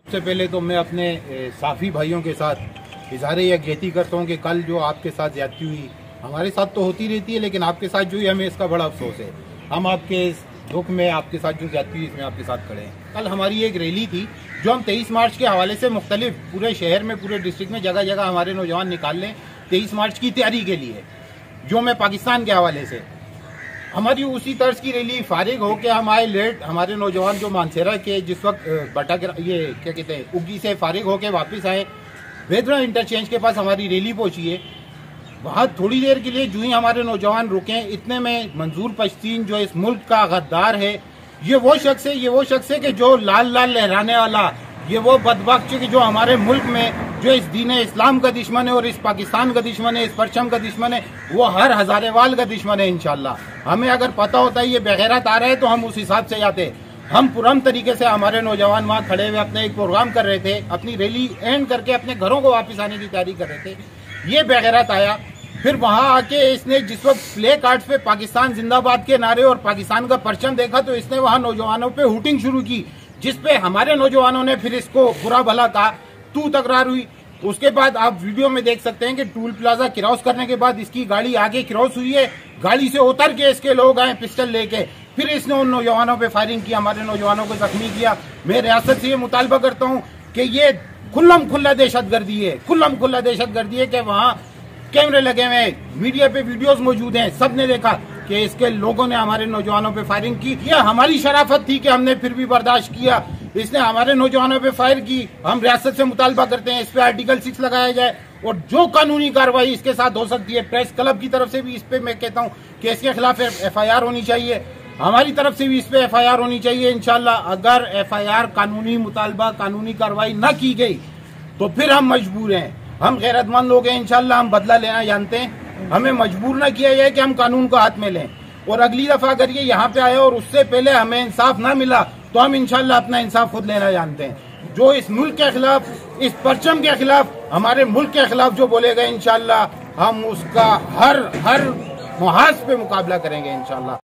सबसे पहले तो मैं अपने साफ़ी भाइयों के साथ इज़हार यकजहती करता हूँ कि कल जो आपके साथ ज़्यादती हुई, हमारे साथ तो होती रहती है, लेकिन आपके साथ जो हुई हमें इसका बड़ा अफसोस है। हम आपके इस दुख में, आपके साथ जो ज़्यादती हुई इसमें आपके साथ खड़े हैं। कल हमारी एक रैली थी जो हम 23 मार्च के हवाले से मुख्तलिफ पूरे शहर में, पूरे डिस्ट्रिक्ट में जगह जगह हमारे नौजवान निकाल लें 23 मार्च की तैयारी के लिए, जो मैं पाकिस्तान के हवाले से हमारी उसी तर्ज की रैली फारिग हो के हम आए लेट। हमारे नौजवान जो मानसेरा के जिस वक्त ये क्या कहते हैं उगी से फारिग होके वापस आए, वेदरा इंटरचेंज के पास हमारी रैली पहुंची है। वहाँ थोड़ी देर के लिए जो ही हमारे नौजवान रुके, इतने में मंजूर पश्तीन जो इस मुल्क का गद्दार है, ये वो शख्स है कि जो लाल लाल लहराने वाला, ये वो बदबख्त कि जो हमारे मुल्क में जो इस दीन इस्लाम का दुश्मन है और इस पाकिस्तान का दुश्मन है, इस परचम का दुश्मन है, वो हर हजारेवाल का दुश्मन है। इंशाल्लाह हमें अगर पता होता है ये बेगैरत आ रहा है तो हम उस हिसाब से जाते। हम पुरम तरीके से हमारे नौजवान वहाँ खड़े हुए अपने एक प्रोग्राम कर रहे थे, अपनी रैली एंड करके अपने घरों को वापस आने की तैयारी कर रहे थे। ये बेगैरत आया, फिर वहां आके इसने जिस वक्त प्ले कार्ड्स पे पाकिस्तान जिंदाबाद के नारे और पाकिस्तान का परचम देखा तो इसने वहां नौजवानों पे हुटिंग शुरू की, जिसपे हमारे नौजवानों ने फिर इसको बुरा भला कहा, तू तकरार हुई। उसके बाद आप वीडियो में देख सकते हैं कि टूल प्लाजा क्रॉस करने के बाद इसकी गाड़ी आगे क्रॉस हुई है, गाड़ी से उतर के इसके लोग आए पिस्टल लेके, फिर इसने उन नौजवानों पे फायरिंग की, हमारे नौजवानों को जख्मी किया। मैं रियासत से ये मुतालबा करता हूँ कि ये खुल्लम खुल्ला दहशतगर्दी है, खुल्लम खुल्ला दहशतगर्दी है कि वहाँ कैमरे लगे हुए हैं, मीडिया पे वीडियोस मौजूद हैं, सबने देखा कि इसके लोगों ने हमारे नौजवानों पे फायरिंग की। यह हमारी शराफत थी कि हमने फिर भी बर्दाश्त किया। इसने हमारे नौजवानों पे फायर की। हम रियासत से मुतालबा करते हैं इस पे आर्टिकल 6 लगाया जाए और जो कानूनी कार्रवाई इसके साथ हो सकती है, प्रेस क्लब की तरफ से भी इस पे मैं कहता हूँ कि इसके खिलाफ FIR होनी चाहिए, हमारी तरफ से भी इस पे FIR होनी चाहिए। इंशाल्लाह अगर FIR कानूनी मुतालबा, कानूनी कार्रवाई न की गई तो फिर हम मजबूर हैं, हम गैरतमंद लोग हैं, इंशाल्लाह हम बदला लेना जानते हैं। हमें मजबूर न किया जाए कि हम कानून को हाथ में लें, और अगली दफा अगर ये यहाँ पे आया और उससे पहले हमें इंसाफ ना मिला तो हम इंशाल्लाह अपना इंसाफ खुद लेना जानते हैं। जो इस मुल्क के खिलाफ, इस परचम के खिलाफ, हमारे मुल्क के खिलाफ जो बोलेगा इंशाल्लाह हम उसका हर मुहाज पे मुकाबला करेंगे इंशाल्लाह।